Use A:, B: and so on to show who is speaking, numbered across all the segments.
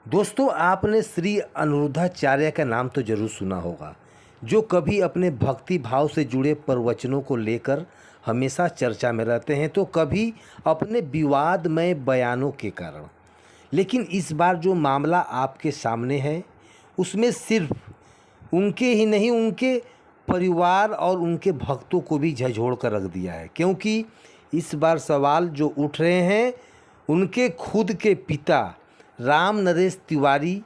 A: दोस्तों, आपने श्री अनिरुद्धाचार्य का नाम तो जरूर सुना होगा, जो कभी अपने भक्ति भाव से जुड़े प्रवचनों को लेकर हमेशा चर्चा में रहते हैं, तो कभी अपने विवादमय बयानों के कारण। लेकिन इस बार जो मामला आपके सामने है, उसमें सिर्फ उनके ही नहीं, उनके परिवार और उनके भक्तों को भी झंझोड़ कर रख दिया है। क्योंकि इस बार सवाल जो उठ रहे हैं, उनके खुद के पिता राम नरेश तिवारी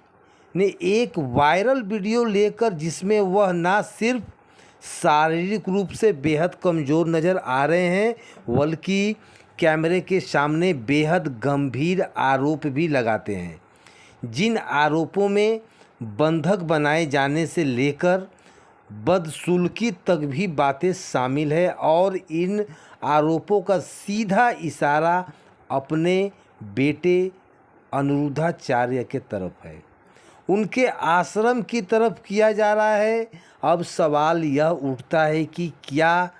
A: ने एक वायरल वीडियो लेकर, जिसमें वह ना सिर्फ शारीरिक रूप से बेहद कमज़ोर नज़र आ रहे हैं, बल्कि कैमरे के सामने बेहद गंभीर आरोप भी लगाते हैं। जिन आरोपों में बंधक बनाए जाने से लेकर बदसलूकी तक भी बातें शामिल है, और इन आरोपों का सीधा इशारा अपने बेटे अनिरुद्धाचार्य के तरफ है, उनके आश्रम की तरफ किया जा रहा है। अब सवाल यह उठता है कि क्या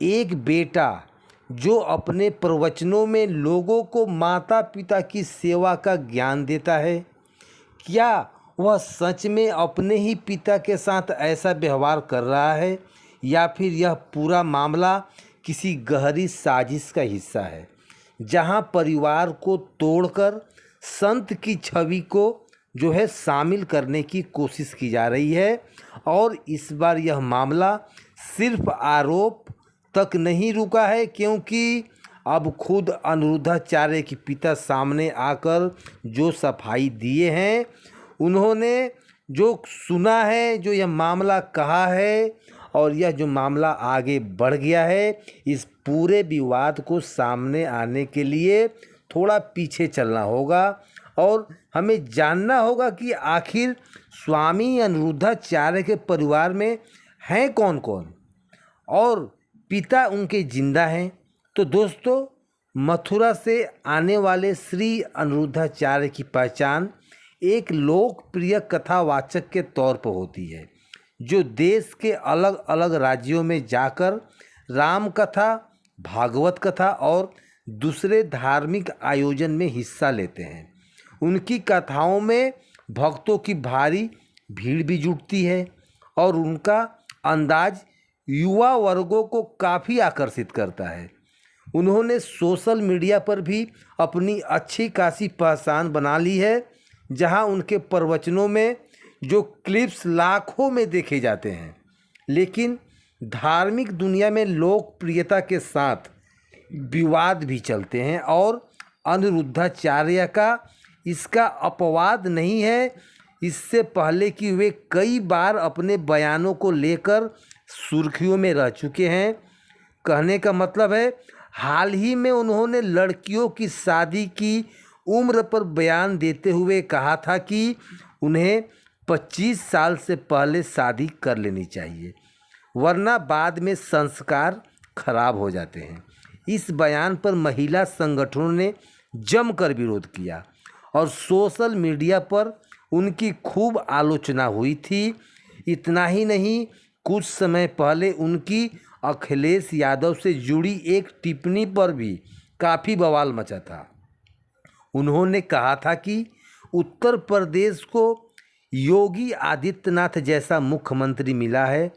A: एक बेटा जो अपने प्रवचनों में लोगों को माता पिता की सेवा का ज्ञान देता है, क्या वह सच में अपने ही पिता के साथ ऐसा व्यवहार कर रहा है, या फिर यह पूरा मामला किसी गहरी साजिश का हिस्सा है, जहां परिवार को तोड़कर संत की छवि को जो है शामिल करने की कोशिश की जा रही है। और इस बार यह मामला सिर्फ आरोप तक नहीं रुका है, क्योंकि अब खुद अनिरुद्धाचार्य के पिता सामने आकर जो सफाई दिए हैं, उन्होंने जो सुना है, जो यह मामला कहा है, और यह जो मामला आगे बढ़ गया है, इस पूरे विवाद को सामने आने के लिए थोड़ा पीछे चलना होगा और हमें जानना होगा कि आखिर स्वामी अनिरुद्धाचार्य के परिवार में हैं कौन कौन, और पिता उनके जिंदा हैं। तो दोस्तों, मथुरा से आने वाले श्री अनिरुद्धाचार्य की पहचान एक लोकप्रिय कथावाचक के तौर पर होती है, जो देश के अलग अलग राज्यों में जाकर राम कथा, भागवत कथा और दूसरे धार्मिक आयोजन में हिस्सा लेते हैं। उनकी कथाओं में भक्तों की भारी भीड़ भी जुटती है, और उनका अंदाज युवा वर्गों को काफ़ी आकर्षित करता है। उन्होंने सोशल मीडिया पर भी अपनी अच्छी खासी पहचान बना ली है, जहां उनके प्रवचनों में जो क्लिप्स लाखों में देखे जाते हैं। लेकिन धार्मिक दुनिया में लोकप्रियता के साथ विवाद भी चलते हैं, और अनिरुद्धाचार्य का इसका अपवाद नहीं है। इससे पहले कि वे कई बार अपने बयानों को लेकर सुर्खियों में रह चुके हैं। कहने का मतलब है, हाल ही में उन्होंने लड़कियों की शादी की उम्र पर बयान देते हुए कहा था कि उन्हें 25 साल से पहले शादी कर लेनी चाहिए, वरना बाद में संस्कार खराब हो जाते हैं। इस बयान पर महिला संगठनों ने जमकर विरोध किया, और सोशल मीडिया पर उनकी खूब आलोचना हुई थी। इतना ही नहीं, कुछ समय पहले उनकी अखिलेश यादव से जुड़ी एक टिप्पणी पर भी काफ़ी बवाल मचा था। उन्होंने कहा था कि उत्तर प्रदेश को योगी आदित्यनाथ जैसा मुख्यमंत्री मिला है,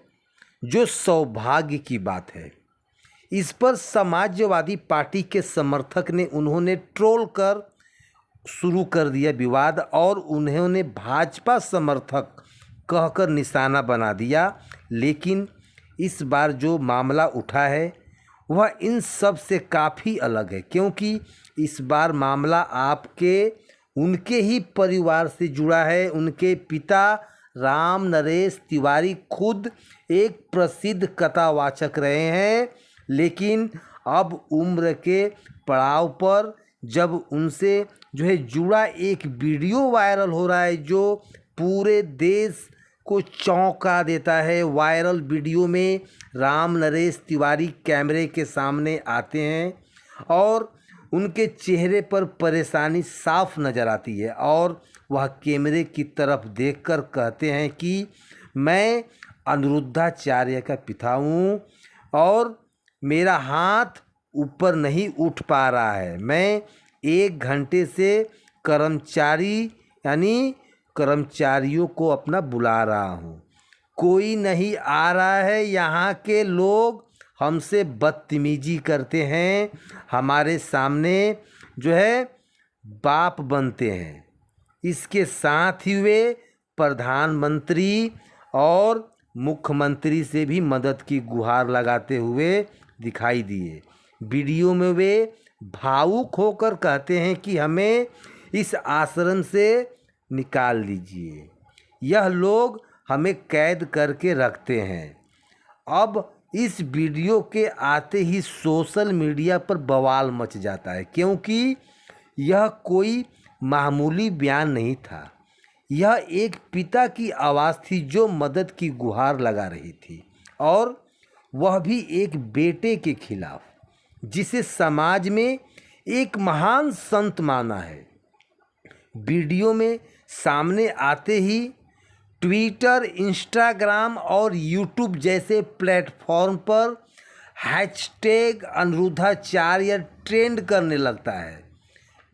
A: जो सौभाग्य की बात है। इस पर समाजवादी पार्टी के समर्थक ने उन्होंने ट्रोल कर शुरू कर दिया विवाद, और उन्होंने भाजपा समर्थक कहकर निशाना बना दिया। लेकिन इस बार जो मामला उठा है, वह इन सब से काफ़ी अलग है, क्योंकि इस बार मामला उनके ही परिवार से जुड़ा है। उनके पिता राम नरेश तिवारी खुद एक प्रसिद्ध कथावाचक रहे हैं, लेकिन अब उम्र के पड़ाव पर जब उनसे जो है जुड़ा एक वीडियो वायरल हो रहा है, जो पूरे देश को चौंका देता है। वायरल वीडियो में राम नरेश तिवारी कैमरे के सामने आते हैं, और उनके चेहरे पर परेशानी साफ नज़र आती है, और वह कैमरे की तरफ देखकर कहते हैं कि मैं अनिरुद्धाचार्य का पिता हूँ, और मेरा हाथ ऊपर नहीं उठ पा रहा है। मैं 1 घंटे से कर्मचारी यानी कर्मचारियों को अपना बुला रहा हूँ। कोई नहीं आ रहा है, यहाँ के लोग हमसे बदतमीजी करते हैं, हमारे सामने जो है बाप बनते हैं। इसके साथ ही वे प्रधानमंत्री और मुख्यमंत्री से भी मदद की गुहार लगाते हुए दिखाई दिए। वीडियो में वे भावुक होकर कहते हैं कि हमें इस आश्रम से निकाल दीजिए, यह लोग हमें कैद करके रखते हैं। अब इस वीडियो के आते ही सोशल मीडिया पर बवाल मच जाता है, क्योंकि यह कोई मामूली बयान नहीं था। यह एक पिता की आवाज़ थी जो मदद की गुहार लगा रही थी, और वह भी एक बेटे के खिलाफ जिसे समाज में एक महान संत माना है। वीडियो में सामने आते ही ट्विटर, इंस्टाग्राम और यूट्यूब जैसे प्लेटफॉर्म पर हैशटैग अनिरुद्धाचार्य ट्रेंड करने लगता है।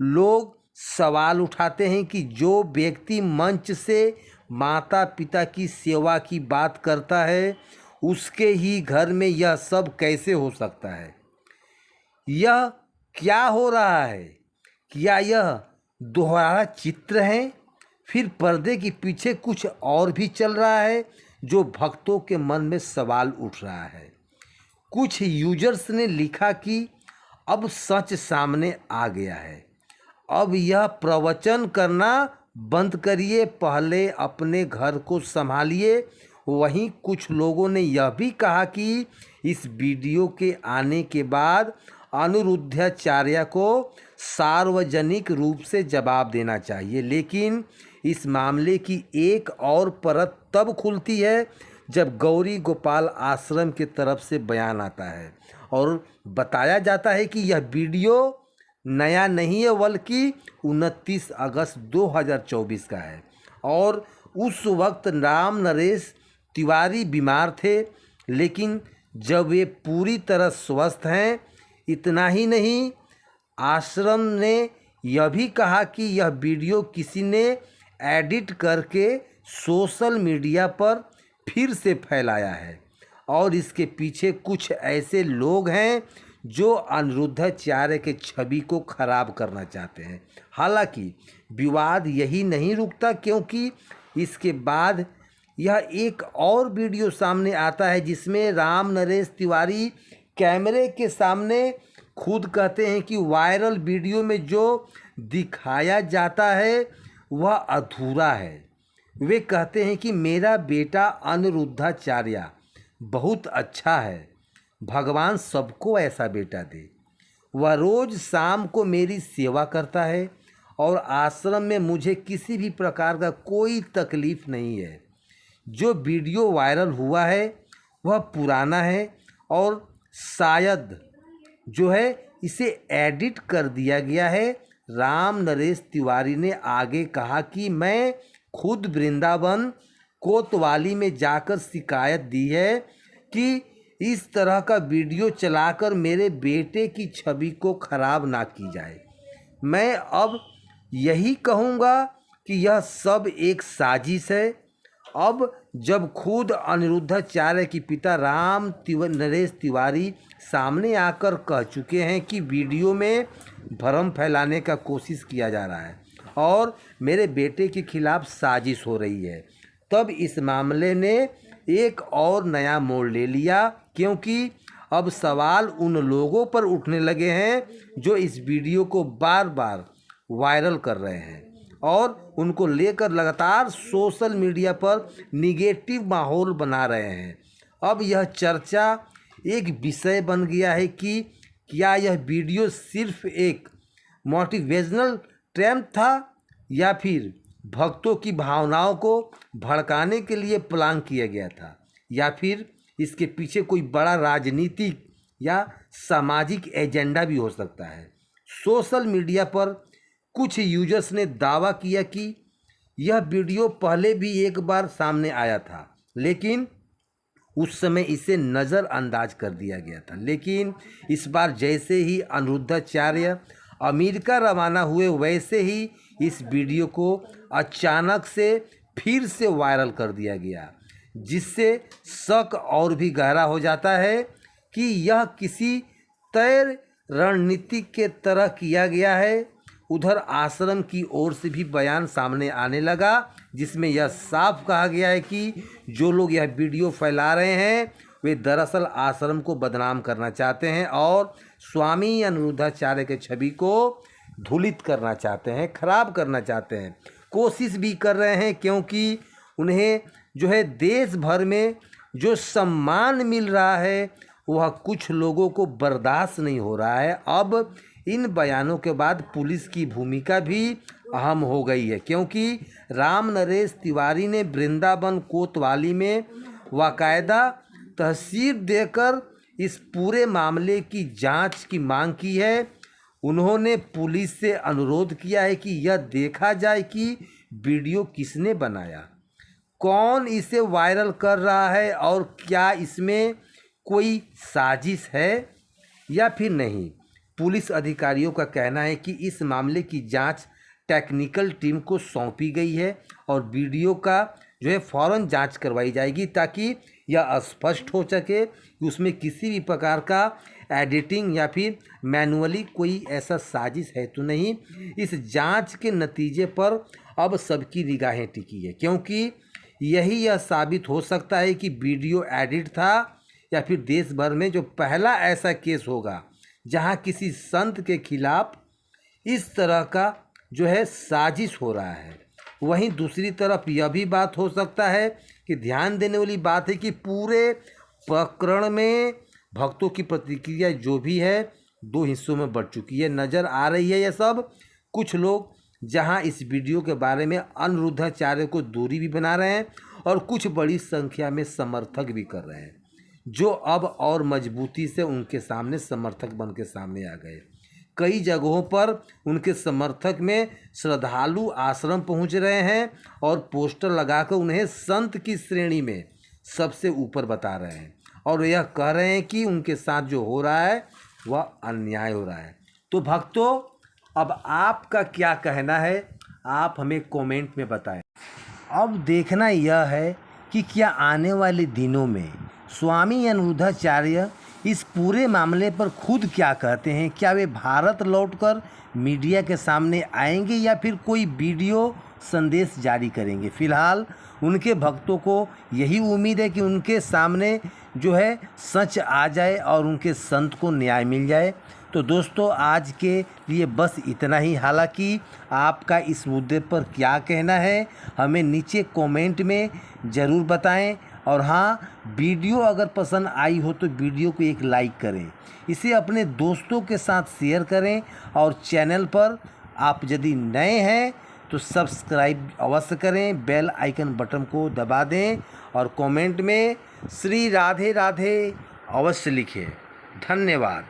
A: लोग सवाल उठाते हैं कि जो व्यक्ति मंच से माता पिता की सेवा की बात करता है, उसके ही घर में यह सब कैसे हो सकता है? यह क्या हो रहा है? क्या यह दोहरा चित्र है? फिर पर्दे के पीछे कुछ और भी चल रहा है जो भक्तों के मन में सवाल उठ रहा है। कुछ यूजर्स ने लिखा कि अब सच सामने आ गया है, अब यह प्रवचन करना बंद करिए, पहले अपने घर को संभालिए। वहीं कुछ लोगों ने यह भी कहा कि इस वीडियो के आने के बाद अनिरुद्धाचार्य को सार्वजनिक रूप से जवाब देना चाहिए। लेकिन इस मामले की एक और परत तब खुलती है जब गौरी गोपाल आश्रम की तरफ से बयान आता है और बताया जाता है कि यह वीडियो नया नहीं है, बल्कि 29 अगस्त 2024 का है, और उस वक्त राम नरेश तिवारी बीमार थे, लेकिन जब वे पूरी तरह स्वस्थ हैं। इतना ही नहीं, आश्रम ने यह भी कहा कि यह वीडियो किसी ने एडिट करके सोशल मीडिया पर फिर से फैलाया है, और इसके पीछे कुछ ऐसे लोग हैं जो अनिरुद्धाचार्य के छवि को खराब करना चाहते हैं। हालांकि विवाद यही नहीं रुकता, क्योंकि इसके बाद यह एक और वीडियो सामने आता है जिसमें राम नरेश तिवारी कैमरे के सामने खुद कहते हैं कि वायरल वीडियो में जो दिखाया जाता है वह अधूरा है। वे कहते हैं कि मेरा बेटा अनिरुद्धाचार्य बहुत अच्छा है, भगवान सबको ऐसा बेटा दे। वह रोज़ शाम को मेरी सेवा करता है और आश्रम में मुझे किसी भी प्रकार का कोई तकलीफ़ नहीं है। जो वीडियो वायरल हुआ है वह पुराना है और शायद जो है इसे एडिट कर दिया गया है। राम नरेश तिवारी ने आगे कहा कि मैं खुद वृंदावन कोतवाली में जाकर शिकायत दी है कि इस तरह का वीडियो चलाकर मेरे बेटे की छवि को खराब ना की जाए। मैं अब यही कहूँगा कि यह सब एक साजिश है। अब जब खुद अनिरुद्धाचार्य के पिता नरेश तिवारी सामने आकर कह चुके हैं कि वीडियो में भ्रम फैलाने का कोशिश किया जा रहा है और मेरे बेटे के खिलाफ साजिश हो रही है, तब इस मामले ने एक और नया मोड़ ले लिया, क्योंकि अब सवाल उन लोगों पर उठने लगे हैं जो इस वीडियो को बार बार वायरल कर रहे हैं और उनको लेकर लगातार सोशल मीडिया पर निगेटिव माहौल बना रहे हैं। अब यह चर्चा एक विषय बन गया है कि क्या यह वीडियो सिर्फ एक मोटिवेशनल ट्रैप था या फिर भक्तों की भावनाओं को भड़काने के लिए प्लान किया गया था, या फिर इसके पीछे कोई बड़ा राजनीतिक या सामाजिक एजेंडा भी हो सकता है। सोशल मीडिया पर कुछ यूजर्स ने दावा किया कि यह वीडियो पहले भी एक बार सामने आया था, लेकिन उस समय इसे नज़रअंदाज कर दिया गया था। लेकिन इस बार जैसे ही अनिरुद्धाचार्य अमेरिका रवाना हुए, वैसे ही इस वीडियो को अचानक से फिर से वायरल कर दिया गया, जिससे शक और भी गहरा हो जाता है कि यह किसी तय रणनीति के तरह किया गया है। उधर आश्रम की ओर से भी बयान सामने आने लगा, जिसमें यह साफ कहा गया है कि जो लोग यह वीडियो फैला रहे हैं वे दरअसल आश्रम को बदनाम करना चाहते हैं और स्वामी अनिरुद्धाचार्य के छवि को धूलित करना चाहते हैं, खराब करना चाहते हैं, कोशिश भी कर रहे हैं, क्योंकि उन्हें जो है देश भर में जो सम्मान मिल रहा है वह कुछ लोगों को बर्दाश्त नहीं हो रहा है। अब इन बयानों के बाद पुलिस की भूमिका भी अहम हो गई है, क्योंकि राम नरेश तिवारी ने वृंदावन कोतवाली में बाकायदा तहसीर देकर इस पूरे मामले की जांच की मांग की है। उन्होंने पुलिस से अनुरोध किया है कि यह देखा जाए कि वीडियो किसने बनाया, कौन इसे वायरल कर रहा है और क्या इसमें कोई साजिश है या फिर नहीं। पुलिस अधिकारियों का कहना है कि इस मामले की जांच टेक्निकल टीम को सौंपी गई है और वीडियो का जो है फ़ौरन जांच करवाई जाएगी, ताकि यह स्पष्ट हो सके कि उसमें किसी भी प्रकार का एडिटिंग या फिर मैनुअली कोई ऐसा साजिश है तो नहीं। इस जांच के नतीजे पर अब सबकी निगाहें टिकी है, क्योंकि यह साबित हो सकता है कि वीडियो एडिट था या फिर देश भर में जो पहला ऐसा केस होगा जहां किसी संत के खिलाफ इस तरह का जो है साजिश हो रहा है। वहीं दूसरी तरफ यह भी बात हो सकता है कि ध्यान देने वाली बात है कि पूरे प्रकरण में भक्तों की प्रतिक्रिया जो भी है दो हिस्सों में बढ़ चुकी है, नज़र आ रही है। यह सब कुछ लोग जहां इस वीडियो के बारे में अनिरुद्धाचार्य को दूरी भी बना रहे हैं और कुछ बड़ी संख्या में समर्थक भी कर रहे हैं, जो अब और मजबूती से उनके सामने समर्थक बन के सामने आ गए। कई जगहों पर उनके समर्थक में श्रद्धालु आश्रम पहुंच रहे हैं और पोस्टर लगाकर उन्हें संत की श्रेणी में सबसे ऊपर बता रहे हैं और यह कह रहे हैं कि उनके साथ जो हो रहा है वह अन्याय हो रहा है। तो भक्तों, अब आपका क्या कहना है, आप हमें कमेंट में बताएं। अब देखना यह है कि क्या आने वाले दिनों में स्वामी अनिरुद्धाचार्य इस पूरे मामले पर खुद क्या कहते हैं। क्या वे भारत लौटकर मीडिया के सामने आएंगे या फिर कोई वीडियो संदेश जारी करेंगे। फिलहाल उनके भक्तों को यही उम्मीद है कि उनके सामने जो है सच आ जाए और उनके संत को न्याय मिल जाए। तो दोस्तों, आज के लिए बस इतना ही। हालांकि आपका इस मुद्दे पर क्या कहना है हमें नीचे कमेंट में ज़रूर बताएं। और हाँ, वीडियो अगर पसंद आई हो तो वीडियो को एक लाइक करें, इसे अपने दोस्तों के साथ शेयर करें और चैनल पर आप यदि नए हैं तो सब्सक्राइब अवश्य करें, बेल आइकन बटन को दबा दें और कमेंट में श्री राधे राधे अवश्य लिखें। धन्यवाद।